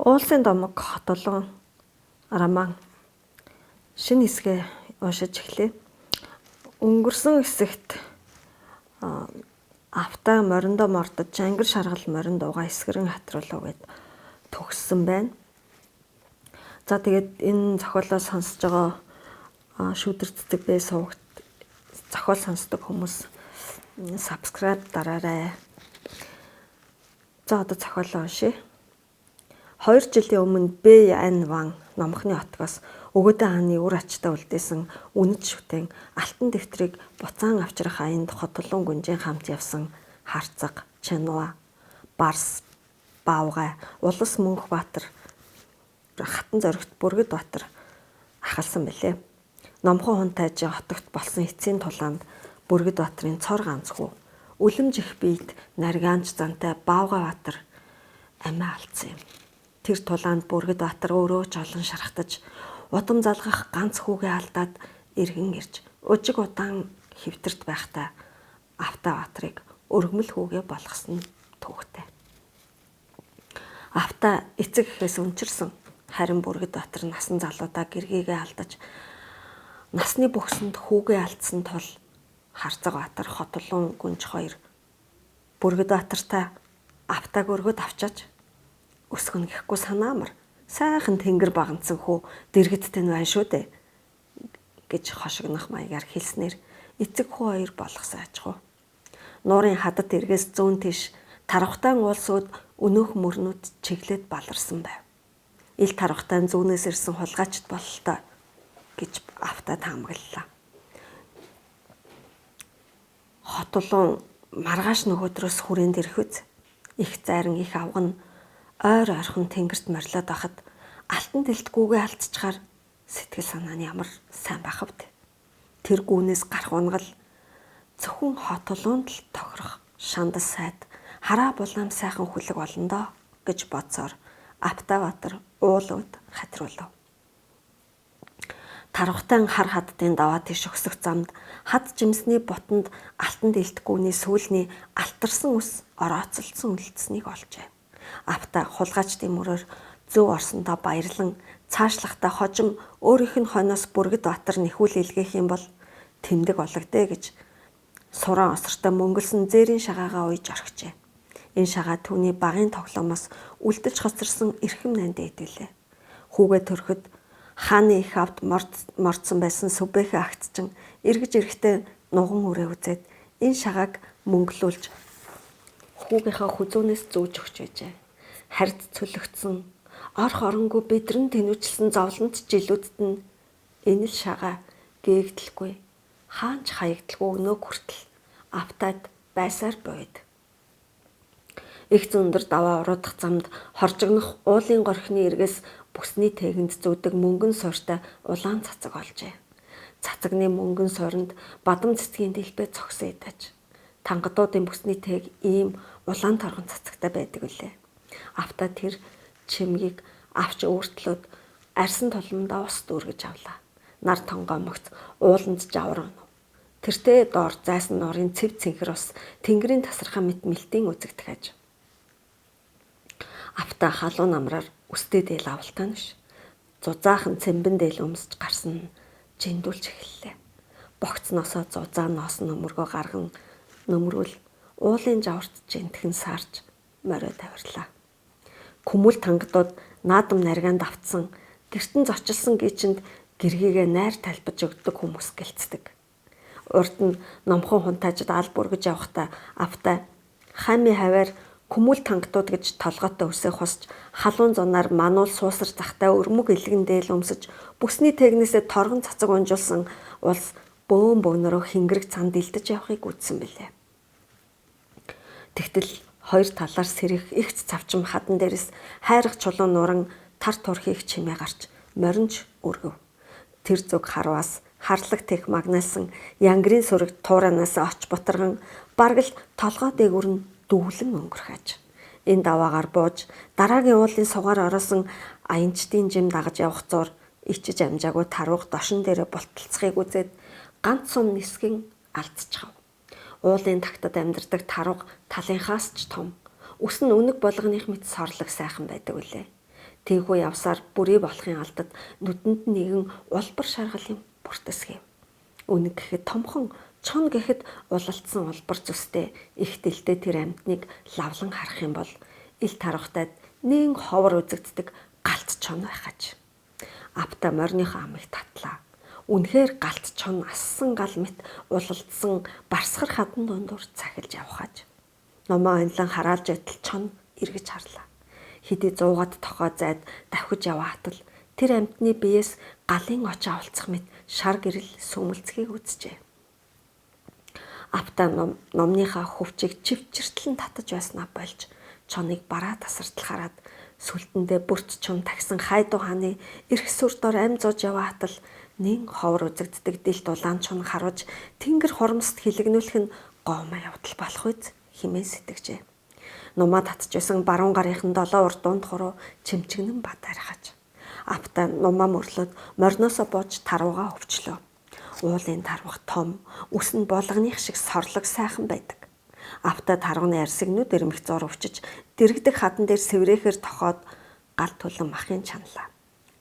Уулсын домог хотолон роман шинэ хэсгээ уншиж эхлэе. Өнгөрсөн хэсэгт автаа мориндоо мордож ангар шаргал моринд угаа эсгэрэн хатруулав гэд төгссөн байна. За тэгээд энэ зохиолоо сонсож байгаа шүүдэр цэцэг бэ суугт зохиол сонсдог хүмүүс subscribe дараарай. За одоо зохиолоо уншъя. 2 жилийн өмнө Бэй Ань Ван номхны хотгоос Өгөөдөө хааны үр ачтаа үлдээсэн үнэт шүтэн алтан дэвтрийг буцаан авчрах аянд хотолон гүнжийн хамт явсан Харцаг, Чанва, Барс, Баавгай, Улас Мөнхбаатар, Хатан зоригт Бүргэд Баатар ахалсан билээ. Номхон хүн тайжийн хотогт болсон эцсийн тулаанд Бүргэд Баатарын цор ганцгүй үлэмж их биет наргаанч зантай Баавгай Баатар амиа алдсан юм. Тэр тулаанд Бүргэд Баатар өөрөө ч олон шархтаж удам залгах ганц хүүгээ алдаад эргэн ирж өжиг удаан хэвтэрт байхдаа Автаа Баатарыг өргөмөл хүүгээ болгосон түүхтэй. Автаа эцэг эхээс өнчирсэн. Харин Бүргэд Баатар насан залуудаа гэргийгээ алдаж насны бөхсөнд хүүгээ алдсан тул Харцаг Баатар хотолон гүнж хоёр Бүргэд Баатартай Автааг өргөд авчаач өсгөн гэхгүй санаамар сайхан тэнгэр баганцсан хүү дэргэдтэй нь байна шүү дээ гэж хошигнох маягаар хэлснээр эцэг хүү хоёр болгосон ажгүй. Нуурын хадад эргээс зүүн тийш тархтаан уулсууд өнөөх мөрнүүд чиглээд баларсан байв. Ил тархтаан зүүнээс ирсэн хулгайчд бололтой гэж Автаа таамаглалаа. Хотолон маргааш нөгөөдрөөс хүрээнд ирэх үз. Их зайран их авган ойр ойрхон тэнгэрт морилоод байхад алтан дэлт гүүгээ алдчихаар сэтгэл санаа нь ямар сайн байх вэ? Тэр гүүнээс гарах унгал зөвхөн хотолоонд л тохирох шандас сайд хараа булаам сайхан хүлэг болно доо гэж бодсоор Автаа Баатар уулууд хатруулав. Тархтан хар хаддын даваа тийш өксөх замд хад жимсний ботонд алтан дэлт гүүний сүүлний алтарсан ус орооцолдсон үлдсэнийг олжээ. Автаа хулгайчдын мөрөөр зөв орсондоо баярлан цаашлахтаа хожим өөрийнх нь хойноос Бүргэд Баатар нэхүүл илгээх юм бол тэмдэг ологдё гэж суран осортой мөнгөлсөн зээрийн шагаагаа уйж орхижээ. Энэ шагаа түүний багын тоглоомоос үлдэж хоцорсон эрхэм нанд эдэлээ. Хүүгээ төрөхөд хааны их авд мордсон байсан Сүбэхэ агтчин эргэж ирэхдээ нуган үрээ үзээд энэ шагааг мөнгөлүүлж хүүгийнхаа хүзүүнээс зүүж өгч байжээ. Хард цөлөгдсөн орх оронгүй бидрэн тэнүүчилсэн зовлонт жилүүдэд нь энэ л шагаа гээгдэлгүй хаанч хаягдalгүй өнөө хүртэл Автаад байсаар бойд. Их зөндөр даваа уруудах замд хоржигнох уулын горхины эргээс бүсний тэгэнд зүүдэг мөнгөн суурьтай улаан цацаг олжээ. Цацагны мөнгөн суурьнд бадам цэцгийн дэлбээ цогсон идэж. Тангадуудын бүсний тэг ийм улаан торгон цацагтай байдаг үлээ. Автаа тэр чимгийг авч өөртлөөд арьсан толомдоо ус дүүргэж авлаа. Нар тонгоо могц ууланд жавран. Тэртээ доор зайсан нуурын цэв цэнхэр ус тэнгэрийн тасархаа мэт мэлтийн үзэгдэх аж. Автаа халуун намраар үстэй дээл авалтаа нүш. Зузаахан цэмбэн дээл өмсөж гарсан жиндүүлж эхэллээ. Богцносоо зузаан ноос нөмөргөө гарган нөмрүүл уулын жаварт жинтхэн саарч морио тавирлаа. Хүмүүл тангадууд наадам наргаанд автсан гэртэн зочилсон гичэнд гэргийгээ найр талбаж өгдөг хүмүүс гэлцдэг. Урд нь номхон хунтаажид аль бүргэж явахдаа Автаа хами хаваар хүмүүл тангадууд гэж толгойтой өсөө хосч халуун зунаар мануул суусар захтай өрмөг илгэн дээл өмсөж бүсний тэгнээсээ торгон цацаг унжуулсан улс бөөн бөөнөрөө хингэрэг цанд илдэж явахыг үзсэн билээ. Тэгтэл хоёр талаар сэрэх ихц цавчим хадан дээрээс хайрах чулуун нуран тар турхийг чимээ гарч моринж өргөв. Тэр зүг харваас харлаг тех магнайлсан янгрын сүрэг тууранаас оч бутарган бараг л толгой дээгүр нь дүүлэн өнгөрөх аж. Энэ даваагаар бууж дараагийн уулын сугаар ороосон аянчдын жим дагаж явах зур ичиж амжаагүй таруух дошин дээрээ болтолцохыг үзээд ганц сум нисгэн алдчихав. Уулын тагтад амьдардаг тарууг талынхаас ч том. Үс нь өнөг болгоных мэт сорлог сайхан байдаг үлээ. Тийхүү явсаар бүрий болохын алдад нүдэнд нэгэн улбар шаргалын бүртсгэв. Үнэг гэхэд томхон, чон гэхэд улалдсан улбар зүстэй их дэлтэй тэр амьтныг лавлан харах юм бол ил тархтайд нэн ховор үзэгддэг галт чон байхаж. Апта морьныхоо амыг татлаа. Үнэхээр галт чон ассан гал мэт улалдсан барсгар хадан дундуур цахилж явхаж. Номоо онлон хараалж байтал чон эргэж харлаа. Хэдий 100-аад тохоо зайд давхиж яваа хатал тэр амьтны биеэс галын оч авалцах мэт шар гэрэл сүмэлцгийг үзжээ. Апта номныхаа хөвчийг чивчэртлэн татаж байснаа болж чоныг бараа тасартал хараад сүлтэндээ бүрт чон тагсан хайдуу хааны эрх сүр дор ам зож яваа хатал нэн ховор үзэгддэг дил дулаан чон харуулж тэнгэр хурамсд хилэгнүүлэх нь гоомоо явдал болох үз хэмээн сэтгэжээ. Нумаа татчихсан баруун гарынхан 7 урд дунд хуруу чимчгэнэн бат арихаж. Апта нумаа мөрлөд морноосоо бууж таруугаа өвчлөө. Уулын тарвах том, үс нь болгоных шиг сорлог сайхан байдаг. Апта тарганы арсигнүүд ирмэх зур өвчиж дэрэгдэг хадан дээр сэврэхээр тохоод гал тулан махын чаналаа.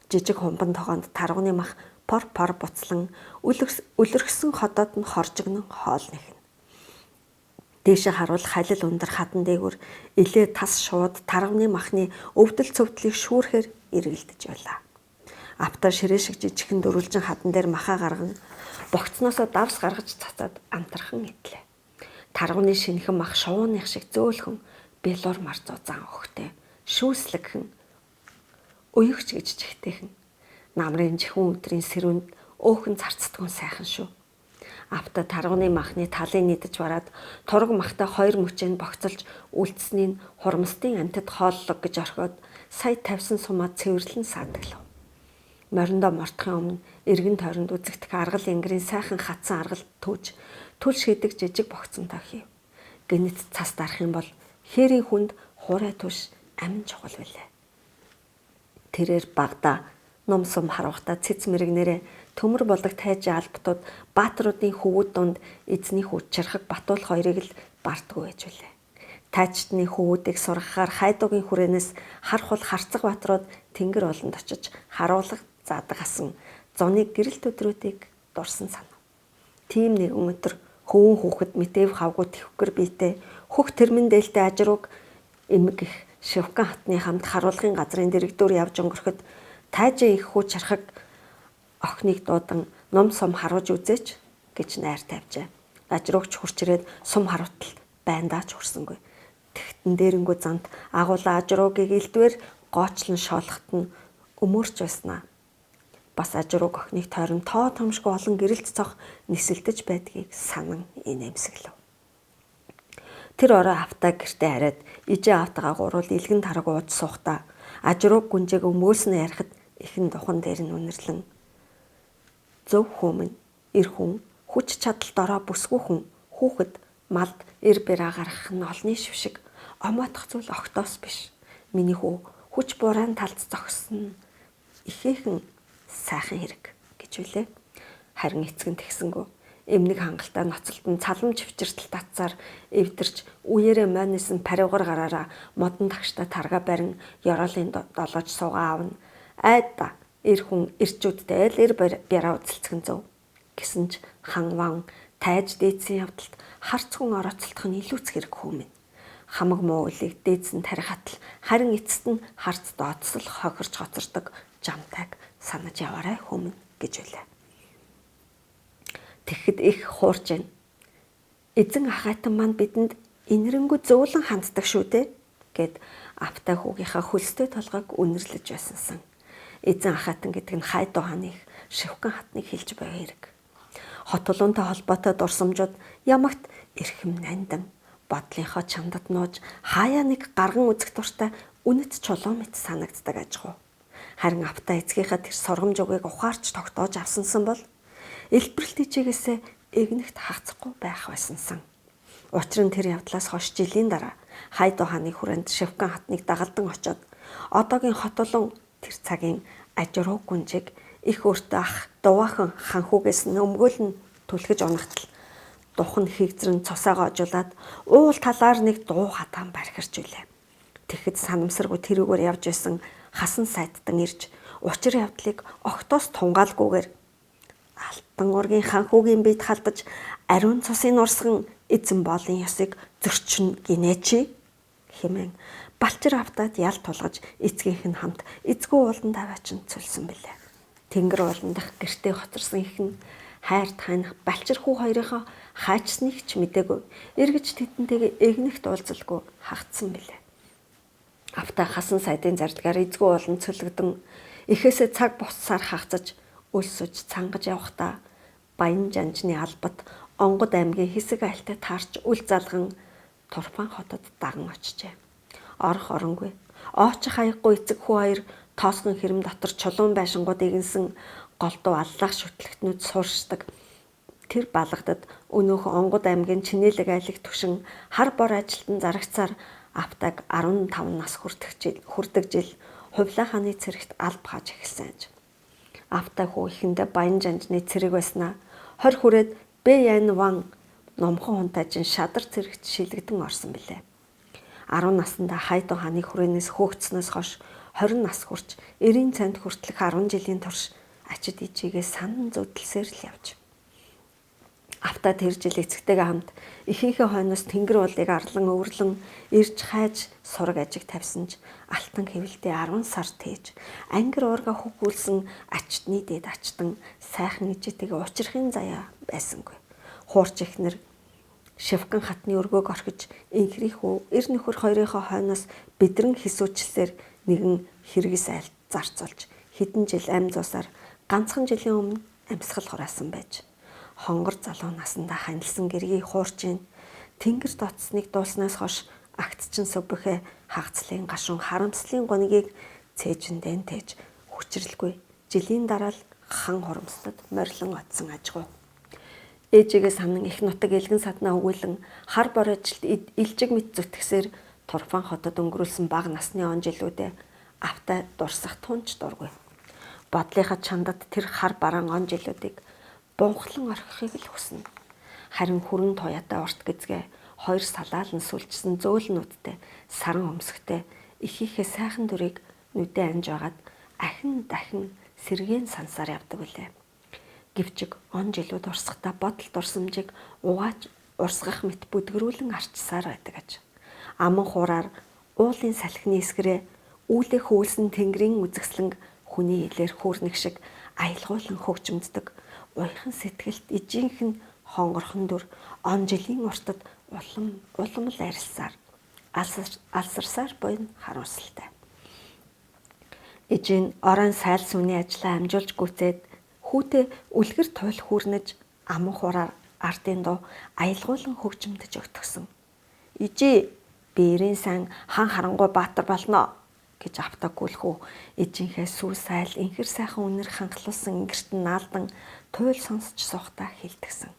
Жижиг хумбан тогоонд тарганы мах пор буцлан үлэрхсэн ходоод нь хоржигнон хоол нэхнэ. Дээшээ харуул халил өндөр хадан дээгүр илээ тас шууд тарганы махны өвдөл цөвдлийг шүүрхээр эргэлдэж байлаа. Апта ширээ шиг жижигхэн дөрвөлжин хадан дээр махаа гарган богцноосоо давс гаргаж цацаад амтархан идлээ. Тарганы шинэхэн мах шувууных шиг зөөлхөн белор марцуу зан өгтэй шүүслэгхэн уягч гэж чихтэйхэн намрын чихэн өдрийн сэрүүнд өөхөн царцдгүн сайхан шүү. Апта тарганы махны талыг нийдэж бараад тураг махтай 2 мөчөнд богцолж үлдсэнийг хурамстын амтад хооллог гэж орхиод сая тавьсан сумаа цэвэрлэн саадаглав. Мориндоо мортохын өмнө эргэн тойронд үзэгдэх аргал ингэрийн сайхан хатсан аргал түүж түлш хийдэг жижиг богцонтой хийв. Гэнэт цас дарах юм бол хээрийн хүнд хуурай түш амин чухал билээ. Тэрээр багада ном сум харуултаа цэц мэрэгнэрээ төмөр болдог тайжийн албатууд баатруудын хөвгүүд дунд эзний хүч чархаг Батуул хоёрыг л бардгүй байж билээ. Тайчдны хөвгүүдийг сургахаар хайдуугийн хүрээнээс харах бол харцаг баатрууд тэнгэр олонд очиж харуулга заадаг асан зуны гэрэлт өдрүүдийг дурсан санав. Тийм нэг өнөдөр хөвөн хүүхэд мэтэв хавгуу тэвхгэр биетэй хөх тэрмэн дээлтэй ажрууг эмэг их Шивкан хатны хамт харуулгын газрын дэрэгдүүр явж өнгөрөхөд тайжаа их хүү чархаг охиныг дуудан ном сум харуулж үзээч гэж найр тавьжээ. Ажруугч хурч ирээд сум харуутал байндаач хүрсэнгүй. Тэгтэн дээрэнгүү замд агуулаа ажруугийг элдвэр гоочлон шоолохт нь өмөрч байснаа. Бас ажрууг охиныг тойрон тоо томшгүй олон гэрэлт цох нисэлдэж байдгийг санан инээмсэглэв. Тэр орой автаа гэртээ хараад ижээ автагаа гурвал илгэн тараг ууж суухдаа ажрууг гүнжээг өмөөснө ярихад ихэн духан дээр нь үнэрлэн зөв хүмүн, эр хүн, хүч чадал дороо бүсгүй хүн, хүүхэд, малд эр бэраа гаргах нь олны шившиг омоотох зүйл огтоос биш. Миний хүү хүч бураан талд зогссон ихээхэн сайхан хэрэг гэж үлээ. Харин эцэг нь тэгсэнгүү. Эмнэг хангалттай ноцолд нь цалам чивчиртэл татсаар эвдэрч үеэрээ мойнисэн париугар гараараа модон тагштай тарга барин ёроолын долоож суугаа аавна. Айда эр хүн эрчүүдтэй л эр бяраа үзэлцгэн зөв гэсэн ч хан ван тайж дээдсийн явдалд харц хүн орооцолдох нь илүүц хэрэг хүмүн. Хамаг муу үлийг дээдс нь тарихатал харин эцэст нь харц дооцсол хохирч хоцордог жамтайг санаж яваарай хүмүн гэж үлээ. Тэгэхэд их хуурж байна. Эзэн ахайтан маань бидэнд инэрэнгүү зөөлөн ханддаг шүү дээ гэд автаа хүүгийнхаа хөлстэй толгойг үнэрлэж байсансан. Эзэн ахайтан гэдэг нь хайдуу хааны Шивкан хатныг хэлж буй хэрэг. Хот улуунтай холбоотой дурсамжууд ямагт эрхэм нандан бодлынхоо чамдад нууж хаяа нэг гарган үзэх дуртай үнэт чулуу мэт санагддаг ажгүй. Харин автаа эцгийнхаа тэр сургамж үгийг ухаарч тогтоож авсансан бол элбэрэлт ичээгээсээ эгнэгт хагацхгүй байх байсансан. Учир нь тэр явдлаас хойш жилийн дараа хайдуу хааны хүрээнд Шивкан хатныг дагалдан очоод одоогийн хот улуун тэр цагийн ажруу гүнжиг их өөртөө ах дуваахан ханхуугээс нөмгөөлн түлхэж унахтал духан хигзрэн цусаагаа ожуулаад уул талаар нэг дуу хатаан бархирч үлээ. Тэгэхэд санамсаргүй тэрүүгээр явж исэн хасан сайдтан ирж учир явдлыг огтоос тунгаалгүйгээр алтан ургийн ханхүүгийн биед халдаж ариун цусын урсган эзэн боолын ёсыг зөрчнө гинэ чи хэмээн балчир автаад ял тулгаж эцгийнх нь хамт эцгүй уулан даваачин цөлсөн билээ. Тэнгэр уулан дах гэртээ хоцорсон ихэн хайр таних балчир хүү хоёрынхоо хаачсныг ч мэдээгүй эргэж тэдэнтэйгээ эгнэгт уулзалгүй хагцсан билээ. Автаа хасан сайдын зардгаар эзгүй уулан цөлөгдөн эхээсээ цаг буцсаар хагцаж өлсөж цангаж явхдаа Баян жанжны албат Онгод аймгийн хэсэг айлтай таарч үл залган Турфан хотод даган очжээ. Орох оронгүй. Очих хаяггүй эцэг хүү хоёр тоосгон хэрэм дотор чулуун байшингууд игэнсэн голдуу аллах шүтлэгтнүүд сууршдаг. Тэр балгадад өнөөх Онгод аймгийн Чинээлэг айлыг түшин хар бор ажилтан зарагцаар автаг 15 нас хүрдэг жил Хувлаа хааны цэрэгт алба хааж эхэлсэн. Автаа хүү ихэндээ Баян жанжны цэрэг байснаа 20 хүрээд Бэйн ван номхон хунтайчин шадар цэрэгт шилэгдэн орсон билээ. 10 наснда Хайдун хааны хүрээнээс хөөгцснөөс хойш 20 нас хүрч 90 цанд хүртэлх 10 жилийн турш ачид ижигээ санан зүудэлсээр л явж. Автаа тэр жил эцэгтэйгээ хамт ихийнхээ хойноос тэнгэр уулыг арлан өвөрлөн ирж хайж сураг ажиг тавьсан ч алтан хэвлэлдээ 10 сар тээж ангир уурга хөгүүлсэн ачтны дэд ачтан сайхан ижитэйгээ учрахын заяа байсангүй. Хуурч ихнэр Шивгэн хатны өргөөг орхиж инхрийнхүү эр нөхөр хоёрынхоо хойноос бидрэн хисүүчлсээр нэгэн хэрэгс айлт зарцуулж хэдэн жил амь зуусаар ганцхан жилийн өмнө амьсгал хураасан байж хонгор залуу насандаа ханилсан гэргийг хуурчин тэнгэр дотсныг дуулснаас хойш агтчин сүбэхэ хагцлын гашуун харамслын гонигийг цээжиндэн тээж хүчрэлгүй жилийн дараа л хан хурамстад морилон отсон ажгүй. Ээжигээ самнан их нутаг элгэн саднаа өгүүлэн хар бор ажилд илжиг мэт зүтгэсээр Турфан хотод өнгөрүүлсэн бага насны он жилүүдээ автаа дурсах тунч дургүй. Бодлынхаа чандад тэр хар бараан он жилүүдийг бунхлан орхихыг л хүснэ. Харин хүрэн туяатай урт гизгээ хоёр салаалан сүлжсэн зөөлнүүдтэй саран өмсгтэй ихийнхээ сайхан дүрийг нүдэ анж байгаад ахин дахин сэргээн сансаар явдаг билээ. Гэвчиг он жилүүд урсгахдаа бодол дурсамжийг угааж урсгах мэт бүдгэрүүлэн арчсаар байдаг аж. Аман хуураар уулын салхины эсгэрээ үүлээ хөвөлсөн тэнгэрийн үзэсгэлэнг хүний илээр хүүрнэг шиг аялгуулан хөгжмөддөг. Уйхан сэтгэлд ижийнхэн хонгорхон дүр он жилийн уртад улам л арилсаар алсарсаар буйн харуулсалтай. Ижийн орон сайл сүний ажлаа амжуулж гүйцээд хүүтэй үлгэр туйл хүүрнэж аман хураар ардын дуу аялгуулан хөгжмөдөж өгтгсөн. Ижи биерийн сан хан харангуй баатар болно гэж автаа гүйлхүү ижийнхээ сүү сайл инхэр сайхан үнэр ханхлуулсан ингэрт нь наалдан туйл сонсч суухтаа хэлтгсэн.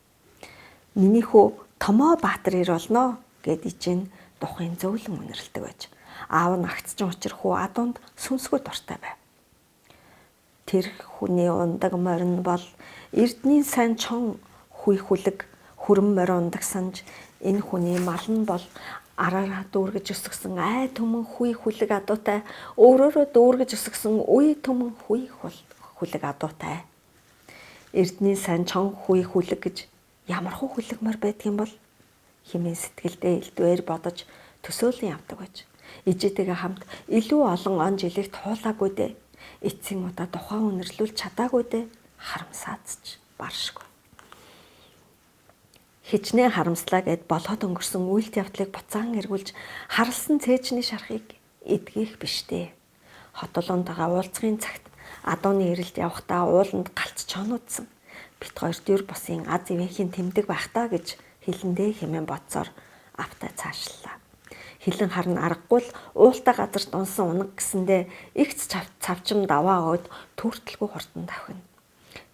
Миний хүү томоо баатар ир болно гэд ижийн духын зөөлөн үнэрлдэг байж. Аав нь агцчин учир хүү адуунд сүнсгүй дуртай байв. Тэр хүний ундаг морин бол эрдний сайн чон хүй хүлэг хүрэн морин ундаг санаж энэ хүний мал нь бол араараа дүүргэж өсгсөн ай төмөн хүй хүлэг адуутай өөрөөрөө дүүргэж өсгсөн үе төмөн хүй хүлэг адуутай. Эрдний сайн чон хүй хүлэг гэж ямар хуу хүлэгмөр байдгийм бол хэмээн сэтгэлдээ элдвээр бодож төсөөлөн явдаг байж. Ижитэйгээ хамт илүү олон он жилийг туулаагүй дээ. Эцсийн удаа тухайн үнэрлүүл чадаагүй дээ. Харамсаадч баршгүй. Хичнээн харамслаа гэд болоод өнгөрсөн үйлт явдлыг буцаан эргүүлж харалсан цээжний шархыг эдгэх биш дээ. Хотолоондоо уулзгын цагт адууны ирэлд явхдаа ууланд галц чонуудсан. Бит хоёр дүр бусын аз ивэхийн тэмдэг байх таа гэж хэлэндээ хэмээн бодсоор автаа цаашлаа. Хилэн харна аргагүй л уултай газар дунсан унаг гэсэндээ игц цавчим даваа өгд төртөлгүй хурдан давхина.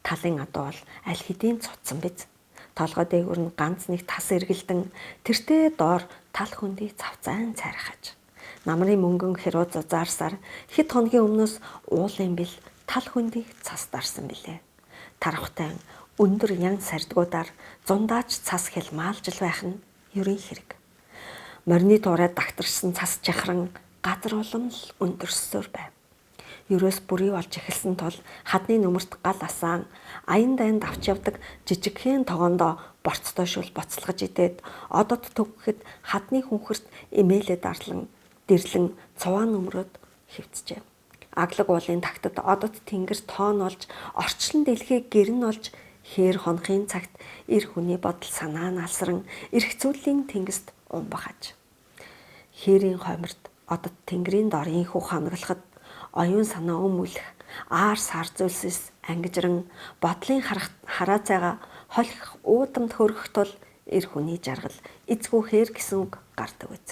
Талын адуу бол аль хэдийн цуцсан биз. Толгой дээгүүр нь ганц нэг тас эргэлдэн тэртээ доор тал хөндий цавцаан цайрахаж. Намрын мөнгөн хэрүү зузаарсаар хэд хоногийн өмнөөс уулын бил тал хөндийг цас дарсан билээ. Таравхтай өндөр ян сардгуудаар зундаач цас хялмаалжл байх нь ерөн хэрэг. Морины туурай дагтарсан цас жахран газар улам л өндөрсөөр байв. ерөөс бүрий болж эхэлсэн тул хадны нүмерт гал асаан аян дайнд авч явдаг жижигхэн тогоондоо борцтой шүл боцолгож идээд одод төгөхөд хадны хүнхэрт эмээлээ дэрлэн цуваан өмрөөд хэвтжээ. Аглаг уулын тагтад одод тэнгэр тоон олж орчлон дэлхийг гэрн олж хээр хонхын цагт эр хүний бодол санаа наалсран эрх зүйлийн тэнгист умбахаж. Хээрийн хомирт одод тэнгэрийн дорын хүү хоноглоход оюун санаа өмүүлэх аар сар зүйлсээс ангижран бодлын хараа цайгаа холих уудамд хөрөх тул эр хүний жаргал эзгүй хээр гэсэн үг гардаг үз.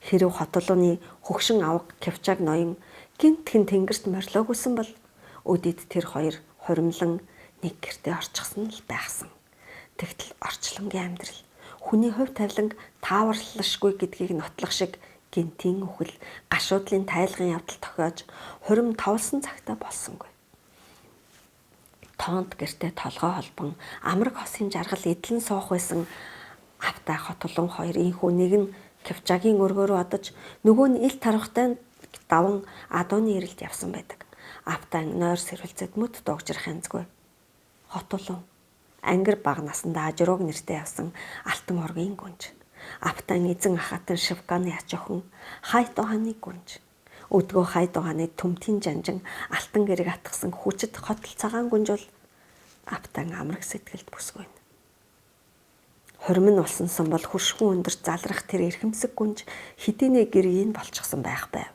Хэрв хотолооны хөгшин авга Кевчаг ноён гинтхэн тэнгэрт морилоогүйсэн бол өдөд тэр хоёр хуримлан нэг гэртээ орчихсон л байхсан. Тэгтэл орчлонгийн амьдрал хүний хувь тавиланг тааварлашгүй гэдгийг нотлох шиг гинтийн үхэл гашуудлын тайлгын явдал тохиож хурим товлсон цагтаа болсонгүй. Тоонд гэртээ толгой холбон амраг хосын жаргал эдлэн суух байсан автай хотолон хоёр инхүү нэг нь Кевчагийн өргөөрөө одож нөгөө нь ил тархтай даван адууны ирэлд явсан байдаг. Автай нойр сэрүүлцэд мэд догжрах янзгүй. Хотолон ангир бага насандаа ажрууг нэртэй явсан алтан оргийн гүнж. Аптан эзэн ахатын Шивканы ач охин Хайт ухааны гүнж. Өдгөө Хайт ухааны төмтийн жанжин алтан гэрэг атгсан хүчит хотол цагаан гүнж бол Аптан амраг сэтгэлд бүсгүйн. Хурим нь улсансан бол хуршгүй өндөрт залрах тэр эрхэмсэг гүнж хэдийнэ гэргийн болчихсон байх байв.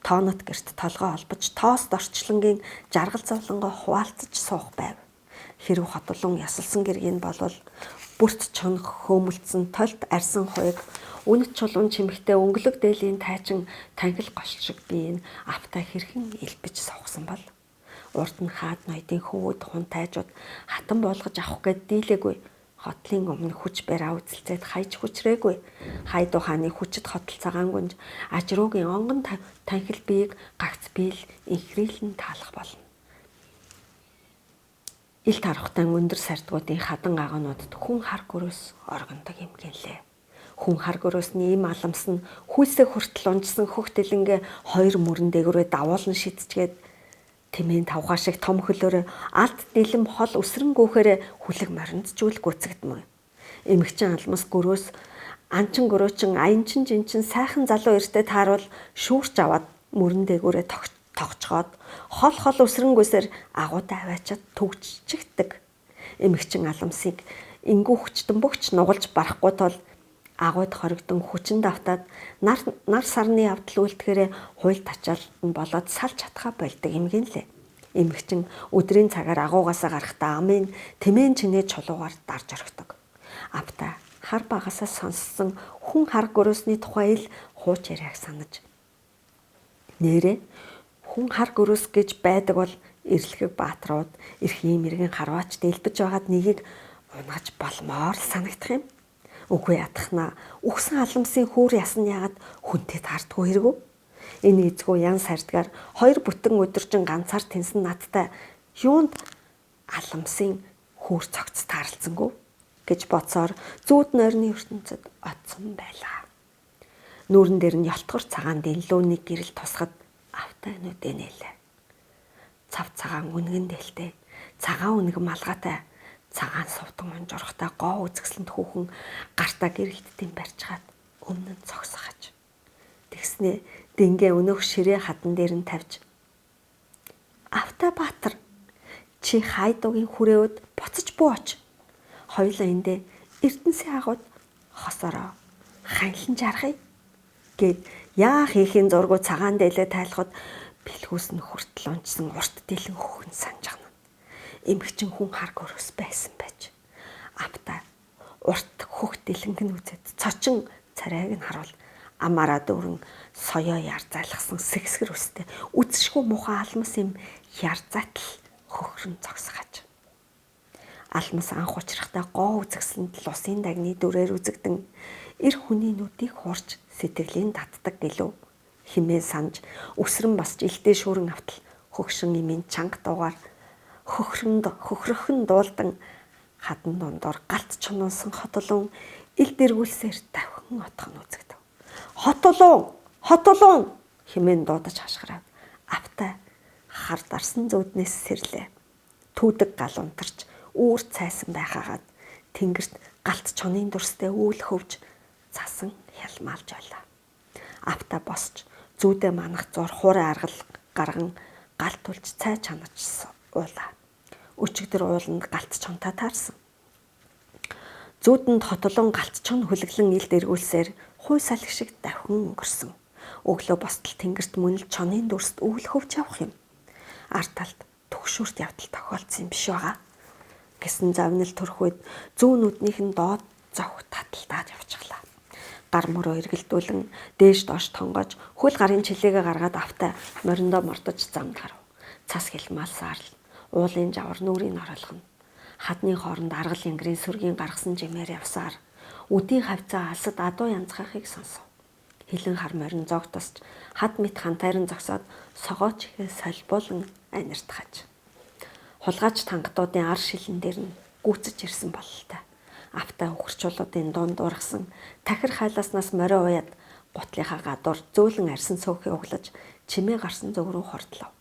Тоонот гэрт толгой олбож тоост орчлонгийн жаргал зовлонгоо хуваалцаж суух байв. Хэрв хотолон ясалсан гэргийн болвол бүрт чонх хөөмөлдсөн толд арьсан хуйг үнэт чулуун чимэгтэй өнгөлөг дээлийн тайчин тангил голш шиг биеийн автай хэрхэн элбэж сувгсан бол урд нь хаад ноёдын хөвөд хунтайжууд хатан болгож авах гэд дийлээгүй. Хотлын өмнө хүч бариа үзэлцээд хайж хүчрээгүй. Хайд ухааны хүчит хотол цагаан гүнж ажруугийн онгон танхил биеийг гагц биел инхрийлэн таалах болно. Ил тархтан өндөр сардгуудын хадан агуунуудад хүн хар гөрөөс оргондог юм гэлээ. Хүн хар гөрөөсний им аламс нь хүлсээ хүртэл унжсан хөх дэлэнгээ хоёр мөрөн дээгүүрээ давуулан шидчгээд тэмээн тавхаа шиг том хөлөөрөө алд дэлэм хол өсрөнгөөхөөрэ хүлэг моринджүүл гүцэгдмэ. Эмэгчин алмас гөрөөс анчин гөрөөчин аянчин жинчин сайхан залуу эртээ тааруул шүүрч аваад мөрөн дээгүүрээ тогчгоод хол өсрөнгөөсөр агуудаа аваачаад төгжчихдэг. Эмэгчин аламсыг ингүү хүчтэн бөгч нугалж барахгүй тул агууд хоригдон хүчин давтаад нар сарны явдал үйлдэхээрээ хууль тачаал нь болоод салж чадхаа болдог юмгин лээ. Эмэгчин өдрийн цагаар агуугаасаа гарахдаа амын тэмээн чинээ чулуугаар дарж орхидог. Авта хар багасаа сонссон хүн хар гөрөөсний тухай ил хууч яриаг санаж. Нэрээ хүн хар гөрөөс гэж байдаг бол эрлэхэг баатрууд эрхийн мэрэгэн харваач дэлбэж байгаад нэгийг унгаж болмоор л санагдах юм. Үгүй ятахна үхсэн аламсын хүүр ясан яагаад хүнтэй таардгүй хэрэггүй. Энэ эзгүй ян сардгаар хоёр бүтэн өдөржин ганцаар тэнсэн надтай юунд аламсын хүүр цогц таарлцсангүй гэж бодсоор зүүд нойрны ертөнцид оцсон байлаа. Нүүрэн дээр нь ёлтгор цагаан дэллүү нэг гэрэл тусахад автай нүдэ нээлээ. Цав цагаан үнгэн дээлтэй, цагаан үнгэн малгайтай, цагаан сувдан унжорхтой гоо үзэсгэлэнт хүүхэн гартаа гэрэлтдийн барьчгаад өмнө нь цогсохож. Тэгснээ дэнгээ өнөөх ширээ хадан дээр нь тавьж Автай Баатар чи хайдуугийн хүрээуд буцаж бууч. Хоёулаа эндээ Эрдэнэсийн агууд хосороо ханилан жаргая гэд яа хийхин зургуу цагаан дээлээ тайлахад бэлгүүс нь хүртэл унжсан урт дэлэн хөхн санджгана. Эмэгчин хүн хар гөрөөс байсан байж. Автай урт хөх дэлэнг нь үзээд цочин царайг нь харуул амаараа дүүрэн соёо яр зайлгсан сэгсгэр үстэй үзшгүй муухай алмас юм яр затал хөхрөн цогсгож. Алмас анх учрахтай гоо үзэсгэлэнт л усын дагны дүрээр үзэгдэн эр хүний нүдийг хуурч сэтгэлийн татдаг гэлөө химээ санаж өсрөн басж илтэй шүүрэн автал хөгшин имийн чанга дугаар хөхрөхөн дуулдан хадан дундор галт чунуулсан хотолон ил дэргүүлсээр давхин отох нь үзэгдэв. Хотолон хэмээн дуудаж хашгираад Автай хар дарсан зүүднээс сэрлээ. Түүдэг гал унтарч үүр цайсан байхаагаад тэнгэрт галт чонын дүрстэй үүл хөвж цасан хялмаалж байлаа. Автай босч зүүдэ манах зур хуурай аргал гарган галт тулж цай чанаж уулаа. Өчигдөр ууланд галт чонтой таарсан. Зүүдэнд хотолон галт чон хүлэглэн илд эргүүлсээр хуй салхи шиг давхин өнгөрсөн. Өглөө бостол тэнгэрт мөн л чонын дүрст үүл хөвж явах юм. Ард талд төгшүүрт явдал тохиолдсон юм биш байгаа гэсэн завнил төрөх үед зүүн нүднийх нь доод зовх таталтаад явчихлаа. Гар мөрөө эргэлдүүлэн дээш доош тонгож хөл гарын чилээгээ гаргаад автай мориндоо мордож замд гарав. Цас хилмаалсаар л уулын жавар нүрийг оруулгана. Хадны хооронд аргал янгрын сүргийн гаргасан жимээр явсаар үдийн хавцаа алсад адуу янзхахыг сонсов. Хилэн хар морин зогтосч хад мэт хантайран зогсоод согооч ихээ солбуулан аниртгаж. Хулгайч тангадуудын ар шилэн дээр нь гүцэж ирсэн бололтой. Автай хөрчүүлүүдийн дунд ургасан тахир хайлааснаас морио уяад гутлынхаа гадуур зөөлөн арьсан цөөхий углаж чимээ гарсан зөв рүү хордлоо.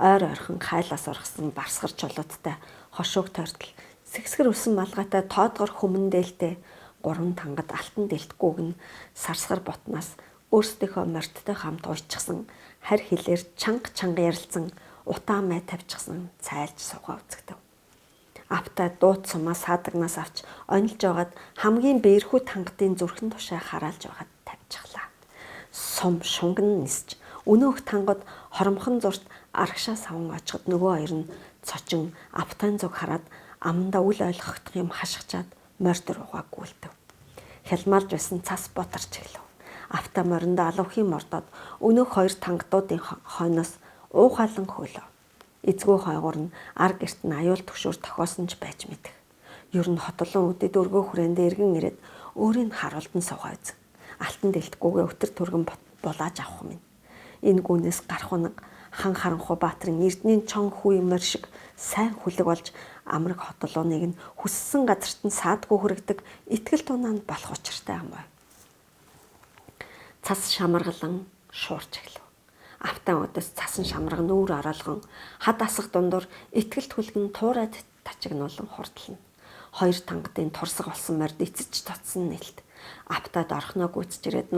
Ойр ойрхон хайлаас ургасан барсгар чулууттай хошууг тойртол сэгсгэр өсөн малгайтай тоодгор хүмүн дээлтэй гурван тангад алтан дэлтгүүг нь сарсгар ботноос өөрсдийнхөө мордтой хамт уйчсан харь хилээр чанга чанга ярилцсан утаа май тавьчихсан цайлж суугаа үзэгдэв. Автай дуут сумаа саадагнаас авч онилж байгаад хамгийн бээрхүү тангадын зүрхэн тушаа хараалж байгаад тавьчихлаа. Сум шунган нисч өнөөх тангад хоромхон зурт аргашаа савн очиход нөгөө хоёр нь цочин автайн зүг хараад амандаа үл ойлгохдох юм хашгичаад морд руугаа гүйлдэв. Хялмаалж байсан цас ботарч эхлэв. Автай мориндоо алавхийн мордоод өнөөх хоёр тангадуудын хойноос уухайлан хөөлөв. Эзгүй хойгуур нь ар герт нь аюул төгшөөр тохиосон ч байж мэдэх. Ер нь хотолон үдэд өргөө хүрээнд эргэн ирээд өөрийг харуулдан суугаа үз. Алтан дэлтгүүгээ өтөр түргэн булааж авах минь. Энэ гүнээс гарах унаг хан харанхуй баатрын эрдний чон хүй морь шиг сайн хүлэг болж амраг хотолооныг нь хүссэн газарт нь саадгүй хүрэгдэг итгэл тунаанд болох учиртай юм бай. Цас шамаргалан шуурч эхлэв. Автан өдөөс цасан шамраг нүүр ороолгон хад асах дундуур итгэл түлгэн туурайд тачигнуулан хурдлана. Хоёр тангадын турсаг болсон морд эцэж цоцсон нэлт. Автад орхноо гүйцэж ирээд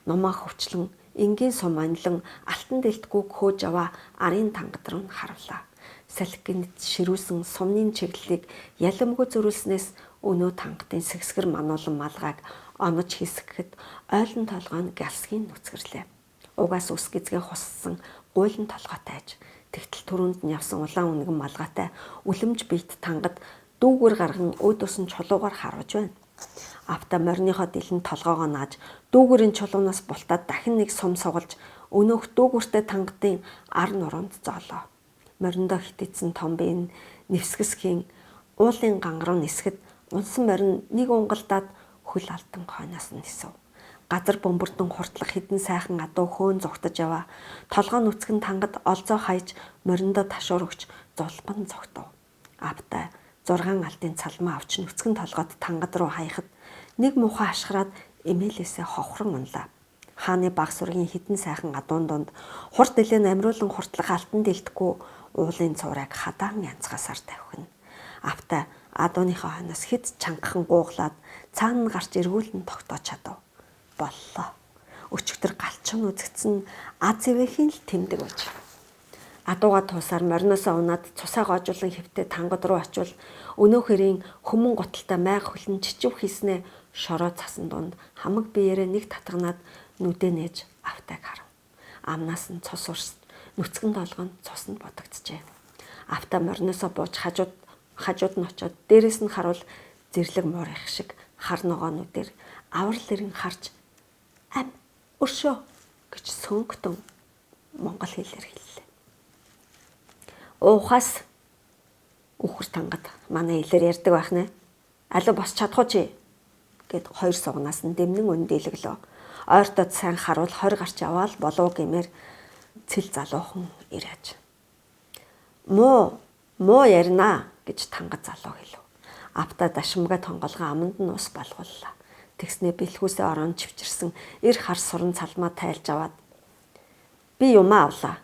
нумаа хөвчлэн энгийн сум анилан алтан дэлтгүүг хөөж аваа арын тангад руу харавлаа. Салхинд ширүүсэн сумны чиглэлийг ялэмгүй зөрүүлснээс өнөө тангадын сэгсгэр мануулан малгайг онож хийсгэхэд ойлон толгой нь галсхийн нүцгэрлээ. Угаас ус гизгээ хуссан гуйлан толгойтой аж. Тэгтэл түрүүнд нь явсан улаан үнэгэн малгайтай үлэмж биет тангад дүүгэр гарган өөдөөс нь чулуугаар харуулж байна. Авта морныхоо дэлэн толгоогоо нааж дүүгэрийн чулуунаас бултаад дахин нэг сум сугалж өнөөх дүүгэртэй тангадын ар нуруунд зоолоо. Мориндоо хитээсэн том биеийн нэвсгэсхийн уулын ган руу нисгэд унсан морин нэг унгалдаад хөл алтан хойноос нь нисв. Газар бөмбөрдөн хурдлах хідэн сайхан адуу хөөн зогтож яваа. Толгой нүцгэн тангад олзоо хайж мориндоо ташуур өгч зулбан зогтов. Автай 6 алтын цалмаа авч нүцгэн толгойд тангад руу хаяхад нэг муухай ашгараад эмээлээсээ ховхрон унлаа. Хааны баг сүргийн хідэн сайхан адуун донд хурд дэлэн амируулан хурдлах алтан дэлтгүү уулын цуурайг хадаан янцгаасаар тавхина. Автай адууныхаа хойноос хэд чангахан гууглаад цаана нь гарч эргүүлэн тогтоож чадав. Боллоо. Өчигдөр галчин үзэгдсэн аз зэвэхийн л тэмдэг байж. Адууга туусаар мориноосоо унаад цусаа гоожуулан хэвтээ тангад руу очивол өнөөхөрийн хүмүүн гуталтай майг хөлн чичв хийснээ шороо цасан дунд хамаг биеэрээ нэг татганаад нүдэ нээж автайг харав. Амнаас нь цус урсд нүцгэн толгойн цуснд бодогдчихэ. Авта мориноосоо бууж хажууд нь очиод дээрэс нь харуул зэрлэг муурах шиг хар ногоонуудээр аврал ирэн харж ам өршөө гэж сөнгөтөн монгол хэлээр хэллээ. Уухаас үхэр тангад манай хэлээр ярьдаг байх нэ. Алуу босч чадах уу чи гэд хоёр сугнаас нь дэмнэн өндөлөглөө. Ойртод сайн харуул 20 гарч яваал болов гэмээр цэл залуухан ирэж. Муу ярина гэж тангад залуу хэлв. Авта дашмага тонголгоо аманд нь ус балгууллаа. Тэгснээ бэлхүүсээ орон чивчирсэн эр хар суран цалмаа тайлж аваад би юмаа авлаа.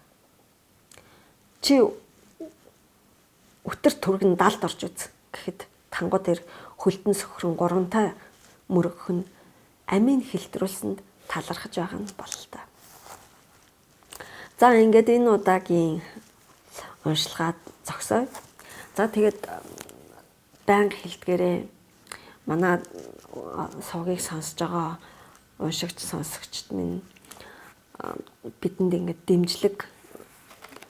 чи өтөр түргэн далд орж үз гэхэд тангуу дээр хөлдөн сөхрөн гурамтай мөрөгхөн амийн хэлтрүүлсэнд талархаж байгаа нь бололтой. За ингээд энэ удаагийн уншилгаад зогсоё. За тэгээд байнга хэлдгээрээ манай сувгийг сонсож байгаа уншигч сонсогчд минь бидэнд ингээд дэмжлэг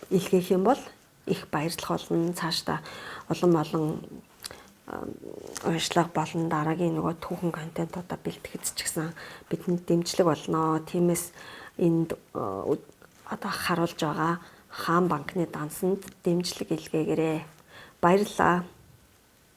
илгээх юм бол их баярлах болно. Цаашдаа олон уншлага болон дараагийн нөгөө түүхэн контентуудаа бэлтгэж ч гэсэн бидэнд дэмжлэг болно. Тиймээс энд одоо харуулж байгаа хаан банкны дансанд дэмжлэг илгээгээрэй. Баярлалаа.